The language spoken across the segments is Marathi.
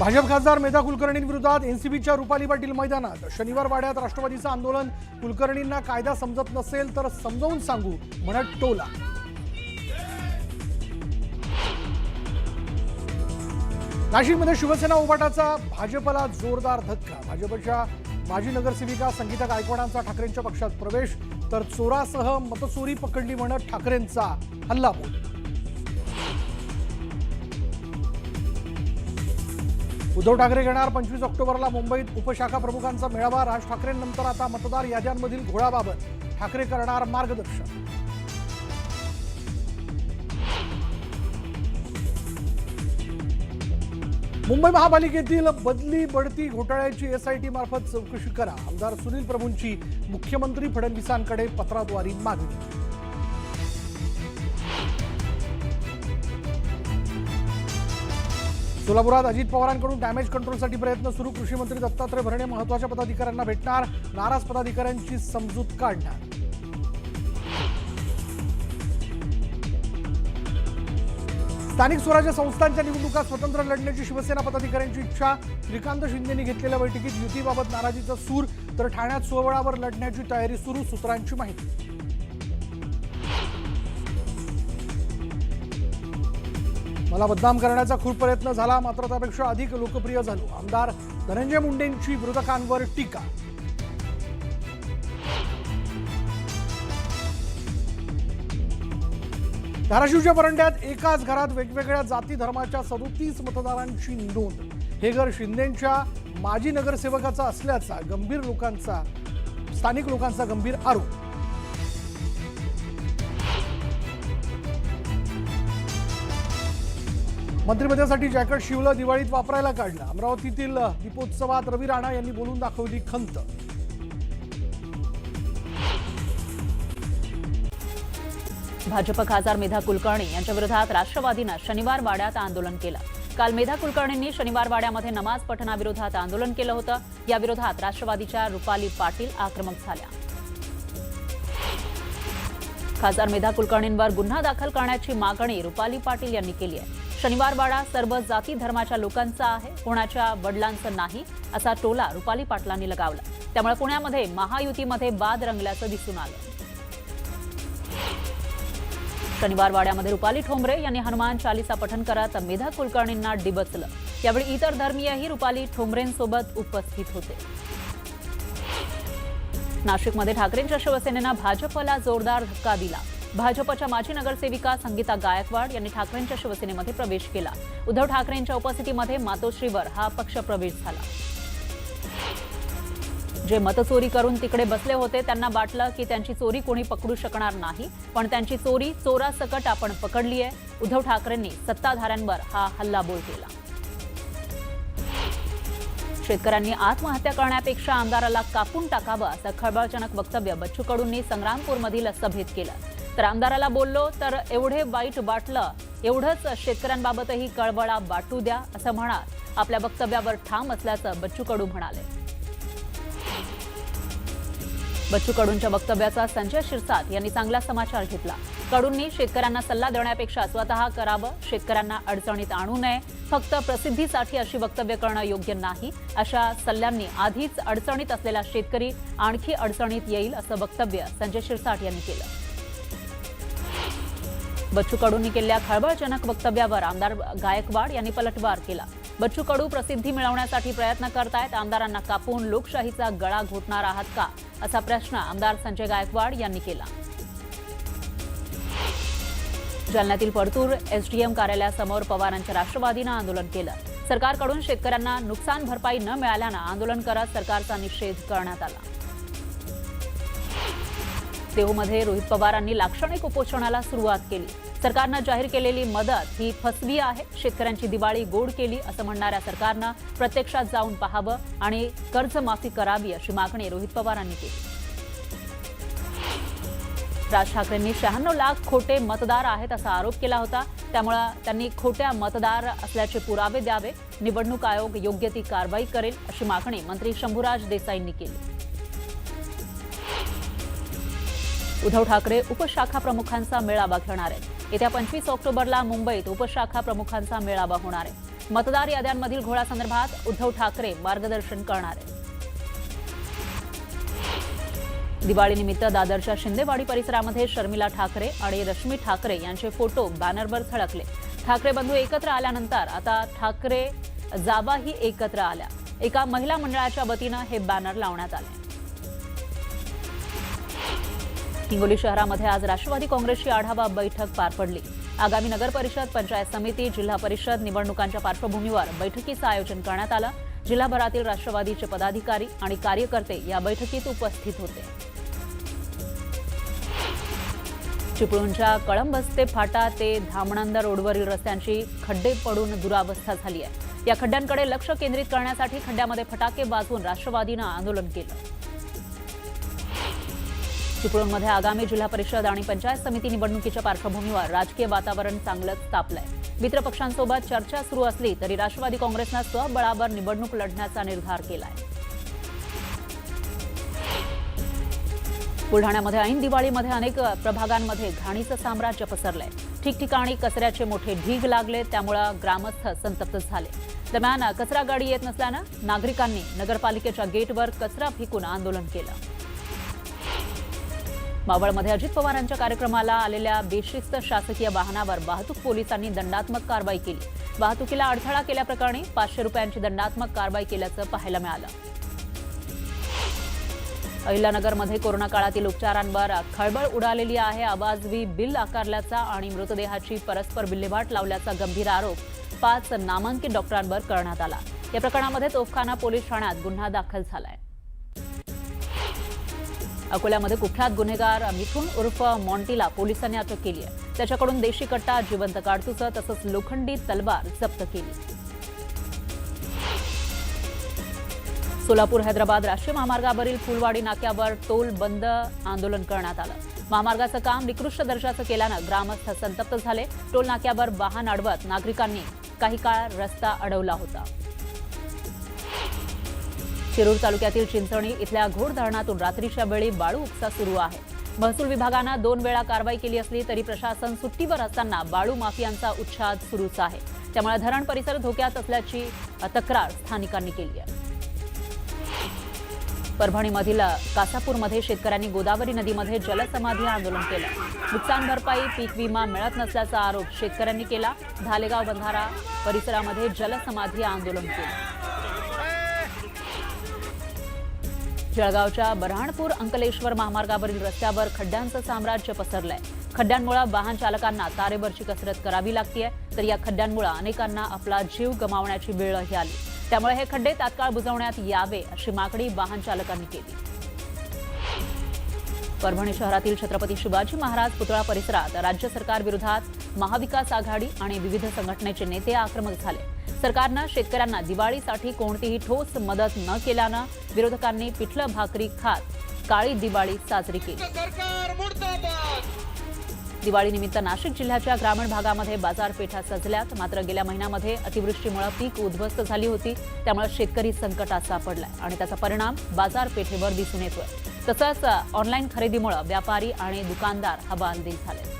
भाजप खासदार मेधा कुलकर्णींविरोधात एनसीबीच्या रुपाली पाटील मैदानात शनिवार वाड्यात राष्ट्रवादीचं आंदोलन। कुलकर्णींना कायदा समजत नसेल तर समजावून सांगू म्हणत टोला। नाशिकमध्ये शिवसेना उभाटाचा भाजपला जोरदार धक्का। भाजपच्या माजी नगरसेविका संगीता गायकवाडांचा ठाकरेंच्या पक्षात प्रवेश, तर चोरासह मतचोरी पकडली म्हणत ठाकरेंचा हल्लाबोल। उद्धव ठाकरे घेणार 25 ऑक्टोबरला मुंबईत उपशाखा प्रमुखांचा मेळावा। राज ठाकरेंनंतर आता मतदार याद्यांमधील घोळाबाबत ठाकरे करणार मार्गदर्शन। मुंबई महापालिकेतील बदली बढती घोटाळ्याची एसआयटी मार्फत चौकशी करा। आमदार सुनील प्रभूंची मुख्यमंत्री फडणवीसांकडे पत्राद्वारे मागणी। सोलापुरात अजित पवारांकडून डॅमेज कंट्रोलसाठी प्रयत्न सुरू। कृषी मंत्री दत्तात्रय भरणे महत्त्वाच्या पदाधिकाऱ्यांना भेटणार। नाराज पदाधिकाऱ्यांची समजूत काढणार। स्थानिक स्वराज्य संस्थांच्या निवडणुका स्वतंत्र लढण्याची शिवसेना पदाधिकाऱ्यांची इच्छा। श्रीकांत शिंदेंनी घेतलेल्या बैठकीत युतीबाबत नाराजीचा सूर, तर ठाण्यात स्वबळावर लढण्याची तयारी सुरू। सूत्रांची माहिती। मला बदनाम करण्याचा खूप प्रयत्न झाला, मात्र त्यापेक्षा अधिक लोकप्रिय झालो। आमदार धनंजय मुंडेंची विरोधकांवर टीका। धाराशिवच्या परंड्यात एकाच घरात वेगवेगळ्या जाती धर्माच्या 37 मतदारांची नोंद। हे घर शिंदेंच्या माजी नगरसेवकाचा असल्याचा स्थानिक लोकांचा गंभीर आरोप। मंत्रिपदासाठी जॅकेट शिवलं, दिवाळीत वापरायला काढलं। अमरावतीतील दीपोत्सवात रवी राणा यांनी बोलून दाखवली खंत। भाजप खासदार मेधा कुलकर्णी यांच्या विरोधात राष्ट्रवादीनं शनिवार वाड्यात आंदोलन केलं। काल मेधा कुलकर्णींनी शनिवार वाड्यामध्ये नमाज पठणाविरोधात आंदोलन केलं होतं। या विरोधात राष्ट्रवादीच्या रुपाली पाटील आक्रमक झाल्या। खासदार मेधा कुलकर्णींवर गुन्हा दाखल करण्याची मागणी रुपाली पाटील यांनी केली आहे। शनिवार वाडा सर्व जाती धर्माच्या लोकांचा आहे, कोणाच्या वडिलांचं नाही, असा टोला रुपाली पाटलांनी लगावला। त्यामुळे पुण्यामध्ये महायुतीमध्ये वाद रंगल्याचं दिसून आलं। शनिवार वाड्यामध्ये रुपाली ठोंबरे यांनी हनुमान चालीसा पठण करत मेधा कुलकर्णींना डिबचलं। यावेळी इतर धर्मीयही रुपाली ठोंबरेंसोबत उपस्थित होते। नाशिकमध्ये ठाकरेंच्या शिवसेनेनं भाजपला जोरदार धक्का दिला। भाजपच्या माजी नगरसेविका संगीता गायकवाड यांनी ठाकरेंच्या शिवसेनेमध्ये प्रवेश केला। उद्धव ठाकरेंच्या उपस्थितीमध्ये मातोश्रीवर हा पक्ष प्रवेश झाला। जे मतचोरी करून तिकडे बसले होते त्यांना वाटलं की त्यांची चोरी कोणी पकडू शकणार नाही, पण त्यांची चोरी चोरासकट आपण पकडली आहे। उद्धव ठाकरेंनी सत्ताधाऱ्यांवर हा हल्लाबोल केला। शेतकऱ्यांनी आत्महत्या करण्यापेक्षा आमदाराला कापून टाकावं असं खळबळजनक वक्तव्य बच्चू कडूंनी संग्रामपूरमधील सभेत केलं। तर आमदाराला बोललो तर एवढे वाईट वाटलं, एवढंच शेतकऱ्यांबाबतही कळवळा वाटू द्या असं म्हणत आपल्या वक्तव्यावर ठाम असल्याचं बच्चू कडू म्हणाले। बच्चू कडूंच्या वक्तव्याचा संजय शिरसाट यांनी चांगला समाचार घेतला। कडूंनी शेतकऱ्यांना सल्ला देण्यापेक्षा स्वतः करावं, शेतकऱ्यांना अडचणीत आणू नये, फक्त प्रसिद्धीसाठी अशी वक्तव्य करणं योग्य नाही। अशा सल्ल्यांनी आधीच अडचणीत असलेला शेतकरी आणखी अडचणीत येईल असं वक्तव्य संजय शिरसाट यांनी केलं। बच्चू कडूंनी केलेल्या खळबळजनक वक्तव्यावर आमदार गायकवाड यांनी पलटवार केला। बच्चू कडू प्रसिद्धी मिळवण्यासाठी प्रयत्न करतायत, आमदारांना कापून लोकशाहीचा गळा घोटणार आहात का, असा प्रश्न आमदार संजय गायकवाड यांनी केला। जालन्यातील परतूर एसडीएम कार्यालयासमोर पवारांच्या राष्ट्रवादीनं आंदोलन केलं। सरकारकडून शेतकऱ्यांना नुकसान भरपाई न मिळाल्यानं आंदोलन करत सरकारचा निषेध करण्यात आला। देहूमध्ये रोहित पवारांनी लाक्षणिक उपोषणाला सुरुवात केली। सरकारनं जाहीर केलेली मदत ही फसवी आहे, शेतकऱ्यांची दिवाळी गोड केली असं म्हणणाऱ्या सरकारनं प्रत्यक्षात जाऊन पाहावं आणि कर्जमाफी करावी अशी मागणी रोहित पवारांनी केली। राज ठाकरेंनी 96 लाख खोटे मतदार आहेत असा आरोप केला होता, त्यामुळे त्यांनी खोट्या मतदार असल्याचे पुरावे द्यावे, निवडणूक आयोग योग्य ती कारवाई करेल अशी मागणी मंत्री शंभूराज देसाईंनी केली। उद्धव ठाकरे उपशाखा प्रमुखांचा मेळावा घेणार आहेत। येत्या 25 ऑक्टोबरला मुंबईत उपशाखा प्रमुखांचा मेळावा होणार आहे। मतदार याद्यांमधील घोळासंदर्भात उद्धव ठाकरे मार्गदर्शन करणार आहेत. दिवाळीनिमित्त दादरच्या शिंदेवाडी परिसरामध्ये शर्मिला ठाकरे आणि रश्मी ठाकरे यांचे फोटो बॅनरवर झळकले. ठाकरे बंधू एकत्र आल्यानंतर आता ठाकरे जाबाही एकत्र आल्या. एका महिला मंडळाच्या वतीनं हे बॅनर लावण्यात आले. हिंगोली शहरामध्ये आज राष्ट्रवादी काँग्रेसची आढावा बैठक पार पडली. आगामी नगर परिषद, पंचायत समिती, जिल्हा परिषद निवडणुकांच्या पार्श्वभूमीवर बैठकीचं आयोजन करण्यात आलं. जिल्हाभरातील राष्ट्रवादीचे पदाधिकारी आणि कार्यकर्ते या बैठकीत उपस्थित होते. चिपळूणच्या कळंबस्ते फाटा ते धामणंद रोडवरील रस्त्यांची खड्डे पडून दुरावस्था झाली आहे. या खड्ड्यांकडे लक्ष केंद्रित करण्यासाठी खड्ड्यामध्ये फटाके वाजवून राष्ट्रवादीनं आंदोलन केलं. चिपळूणमध्ये आगामी जिल्हा परिषद आणि पंचायत समिती निवडणुकीच्या पार्श्वभूमीवर राजकीय वातावरण चांगलंच तापलंय. मित्रपक्षांसोबत चर्चा सुरू असली तरी राष्ट्रवादी काँग्रेसनं स्वबळावर निवडणूक लढण्याचा निर्धार केलाय. बुलढाण्यामध्ये ऐन दिवाळीमध्ये अनेक प्रभागांमध्ये घाणीचं साम्राज्य पसरलंय. ठिकठिकाणी कचऱ्याचे मोठे ढीग लागले, त्यामुळे ग्रामस्थ संतप्त झाले. दरम्यान कचरा गाडी येत नसल्यानं नागरिकांनी नगरपालिकेच्या गेटवर कचरा फेकून आंदोलन केलं. मावळमध्ये अजित पवारांच्या कार्यक्रमाला आलेल्या बेशिस्त शासकीय वाहनावर वाहतूक पोलिसांनी दंडात्मक कारवाई केली. वाहतुकीला अडथळा केल्याप्रकरणी 500 रुपयांची दंडात्मक कारवाई केल्याचं पाहायला मिळालं. अहिल्यानगरमध्ये कोरोना काळातील उपचारांवर खळबळ उडालेली आहे. अवाजवी बिल आकारल्याचा आणि मृतदेहाची परस्पर विल्हेवाट लावल्याचा गंभीर आरोप 5 नामांकित डॉक्टरांवर करण्यात आला. या प्रकरणामध्ये तोफखाना पोलीस ठाण्यात गुन्हा दाखल झालाय. अकोल्यामध्ये कुख्यात गुन्हेगार मिथुन उर्फ मॉन्टीला पोलिसांनी अटक केली आहे. त्याच्याकडून देशी कट्टा, जिवंत काडतुसं तसंच लोखंडी तलवार जप्त केली. सोलापूर हैदराबाद राष्ट्रीय महामार्गावरील फुलवाडी नाक्यावर टोल बंद आंदोलन करण्यात आलं. महामार्गाचं काम निकृष्ट दर्जाचं केल्यानं ग्रामस्थ संतप्त झाले. टोल नाक्यावर वाहन अडवत नागरिकांनी काही काळ रस्ता अडवला होता. शिरूर तालुक्यातील चिंचणी इथल्या घोड धरणातून रात्रीच्या वेळी वाळू उपसा सुरू आहे. महसूल विभागानं 2 वेळा कारवाई केली असली तरी प्रशासन सुट्टीवर असताना वाळू माफियांचा उच्छाद सुरूच आहे. त्यामुळे धरण परिसर धोक्यात असल्याची तक्रार स्थानिकांनी केली आहे. परभणीमधील कासापूरमध्ये शेतकऱ्यांनी गोदावरी नदीमध्ये जलसमाधी आंदोलन केलं. नुकसान भरपाई, पीक विमा मिळत नसल्याचा आरोप शेतकऱ्यांनी केला. धालेगाव बंधारा परिसरामध्ये जलसमाधी आंदोलन केलं. जळगावच्या बऱ्हाणपूर अंकलेश्वर महामार्गावरील रस्त्यावर खड्ड्यांचं साम्राज्य पसरलंय. खड्ड्यांमुळे वाहन चालकांना तारेवरची कसरत करावी लागतेय, तर या खड्ड्यांमुळे अनेकांना आपला जीव गमावण्याची वेळही आली. त्यामुळे हे खड्डे तात्काळ बुजवण्यात यावे अशी मागणी वाहन चालकांनी केली. परभणी शहरातील छत्रपती शिवाजी महाराज पुतळा परिसरात राज्य सरकार विरोधात महाविकास आघाडी आणि विविध संघटनेचे नेते आक्रमक झाले. सरकारनं शेतकऱ्यांना दिवाळीसाठी कोणतीही ठोस मदत न केल्यानं विरोधकांनी पिठलं भाकरी खात काळी दिवाळी साजरी केली. दिवाळीनिमित्त नाशिक जिल्ह्याच्या ग्रामीण भागामध्ये बाजारपेठा सजल्यात. मात्र गेल्या महिन्यामध्ये अतिवृष्टीमुळे पीक उद्ध्वस्त झाली होती. त्यामुळे शेतकरी संकटात सापडलाय आणि त्याचा परिणाम बाजारपेठेवर दिसून येतोय. तसंच ऑनलाईन खरेदीमुळे व्यापारी आणि दुकानदार हवालदिल झाले.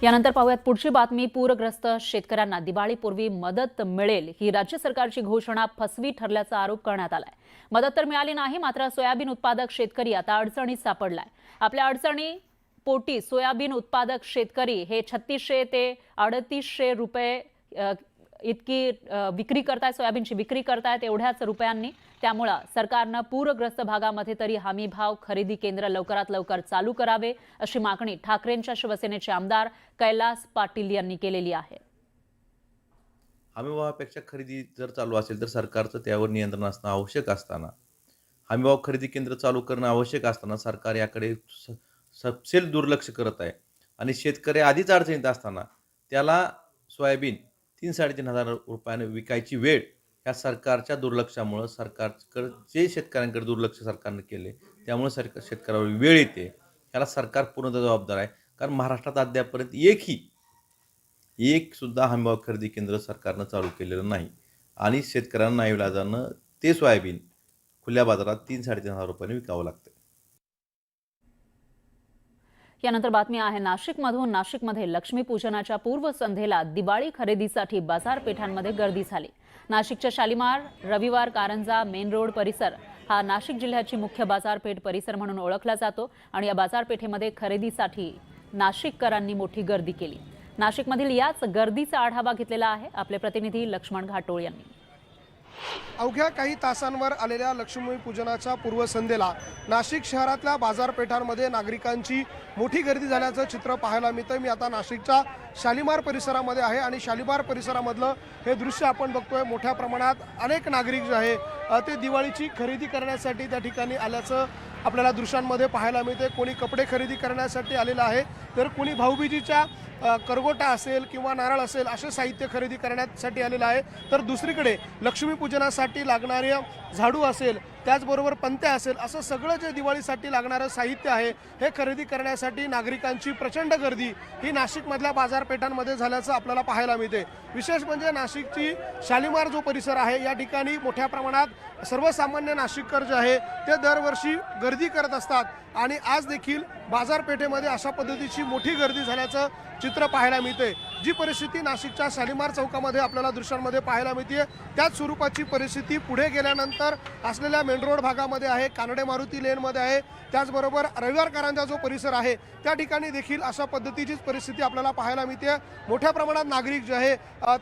यानंतर पाहूयात पुढची बातमी. पूरग्रस्त शेतकऱ्यांना दिवाळीपूर्वी मदत मिळेल ही राज्य सरकारची घोषणा फसवी ठरल्याचा आरोप करण्यात आलाय. मदत तर मिळाली नाही, मात्र सोयाबीन उत्पादक शेतकरी आता अडचणीत सापडलाय. आपल्या अडचणी पोटी सोयाबीन उत्पादक शेतकरी हे 3600 ते 3800 रुपये इतकी विक्री करतायत, सोयाबीनची विक्री करतायत एवढ्याच रुपयांनी. त्यामुळे सरकारनं पूरग्रस्त भागामध्ये तरी हमी भाव खरेदी केंद्र लवकरात लवकर चालू करावे अशी मागणी ठाकरेंच्या शिवसेनेचे आमदार कैलास पाटील यांनी केलेली आहे. हमीभावापेक्षा खरेदी जर चालू असेल तर सरकारचं त्यावर नियंत्रण असणं आवश्यक असताना, हमीभाव खरेदी केंद्र चालू करणं आवश्यक असताना सरकार याकडे सपशेल दुर्लक्ष करत आहे. आणि शेतकरी आधीच अडचणीत असताना त्याला सोयाबीन 3-3.5 हजार रुपयाने विकायची वेळ ह्या सरकारच्या दुर्लक्षामुळं, सरकारकडे जे शेतकऱ्यांकडे दुर्लक्ष सरकारनं केले त्यामुळे शेतकऱ्यावर वेळ येते. ह्याला सरकार पूर्णतः जबाबदार आहे. कारण महाराष्ट्रात अद्यापर्यंत एक सुद्धा हमीभाव खरेदी केंद्र सरकारनं चालू केलेलं नाही आणि शेतकऱ्यांना नाईलाजानं ते सोयाबीन खुल्या बाजारात 3-3.5 हजार रुपयांनी विकावं लागतं. यानंतर बातमी आहे नाशिकमधून. नाशिकमध्ये लक्ष्मीपूजनाच्या पूर्वसंध्येला दिवाळी खरेदीसाठी बाजारपेठांमध्ये गर्दी झाली. नाशिकच्या शालिमार, रविवार, कारंजा, मेन रोड परिसर हा नाशिक जिल्ह्याची मुख्य बाजारपेठ परिसर म्हणून ओळखला जातो आणि या बाजारपेठेमध्ये खरेदीसाठी नाशिककरांनी मोठी गर्दी केली. नाशिकमधील याच गर्दीचा आढावा घेतलेला आहे आपले प्रतिनिधी लक्ष्मण घाटोळ यांनी. अवघ्या काही तासांवर आलेल्या लक्ष्मीपूजनाच्या पूर्वसंध्येला नाशिक शहरातल्या बाजारपेठांमध्ये नागरिकांची मोठी गर्दी झाल्याचं चित्र पाहायला मिळतं. मी आता नाशिकच्या शालिमार परिसरामध्ये आहे आणि शालिमार परिसरामधलं हे दृश्य आपण बघतोय. मोठ्या प्रमाणात अनेक नागरिक जे आहे ते दिवाळीची खरेदी करण्यासाठी त्या ठिकाणी आल्याचं आपल्याला दृश्यांमध्ये पाहायला मिळते. कोणी कपडे खरेदी करण्यासाठी आलेलं आहे, तर कोणी भाऊबीजीच्या करगोटा असेल किंवा नारळ असेल असे साहित्य खरेदी करण्यासाठी आलेलं आहे. तर दुसरीकडे लक्ष्मीपूजनासाठी लागणारे झाडू असेल, त्याचबरोबर पंत्या असेल, असं सगळं जे दिवाळीसाठी लागणारं साहित्य आहे हे खरेदी करण्यासाठी नागरिकांची प्रचंड गर्दी ही नाशिकमधल्या बाजारपेठांमध्ये झाल्याचं आपल्याला पाहायला मिळते. विशेष म्हणजे नाशिकची शालिमार जो परिसर आहे या ठिकाणी मोठ्या प्रमाणात सर्वसामान्य नाशिककर जे आहे ते दरवर्षी गर्दी करत असतात आणि आज देखील बाजारपेठेमध्ये अशा पद्धतीची मोठी गर्दी झाल्याचं चित्र पाहायला मिळते. जी परिस्थिती नाशिकच्या शालिमार चौकामध्ये आपल्याला दृश्यांमध्ये पाहायला मिळते त्याच स्वरूपाची परिस्थिती पुढे गेल्यानंतर असलेल्या मेन रोड भागामध्ये आहे, कानडे मारुती लेनमध्ये आहे, त्याचबरोबर रविवार कारंजा जो परिसर आहे त्या ठिकाणी देखील अशा पद्धतीचीच परिस्थिती आपल्याला पाहायला मिळते. मोठ्या प्रमाणात नागरिक जे आहे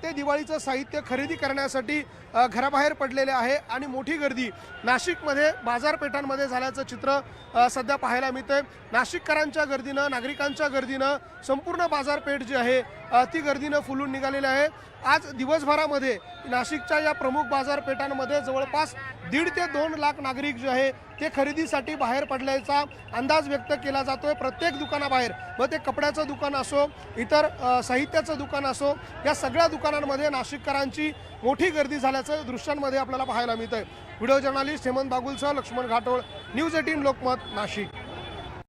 ते दिवाळीचं साहित्य खरेदी करण्यासाठी घराबाहेर पडलेले आहे आणि मोठी गर्दी नाशिकमध्ये बाजारपेठांमध्ये झाल्याचं चित्र सध्या पाहायला मिळतंय. नाशिककरांच्या गर्दीनं, नागरिकांच्या गर्दीनं संपूर्ण बाजारपेठ जी आहे ती गर्दीनं फुलून निघालेली आहे. आज दिवसभरामध्ये नाशिकच्या या प्रमुख बाजारपेठांमध्ये जवळपास 1.5 ते 2 लाख नागरिक जे आहे ते खरेदीसाठी बाहेर पडल्याचा अंदाज व्यक्त केला जातोय. प्रत्येक दुकानाबाहेर, मग ते कपड्याचं दुकान असो, इतर साहित्याचं दुकान असो, या सगळ्या दुकानांमध्ये नाशिककरांची मोठी गर्दी झाल्याचं दृश्यांमध्ये आपल्याला पाहायला मिळतंय. व्हिडिओ जर्नलिस्ट हेमंत बागुलसह लक्ष्मण घाटोळ, न्यूज 18 लोकमत, नाशिक.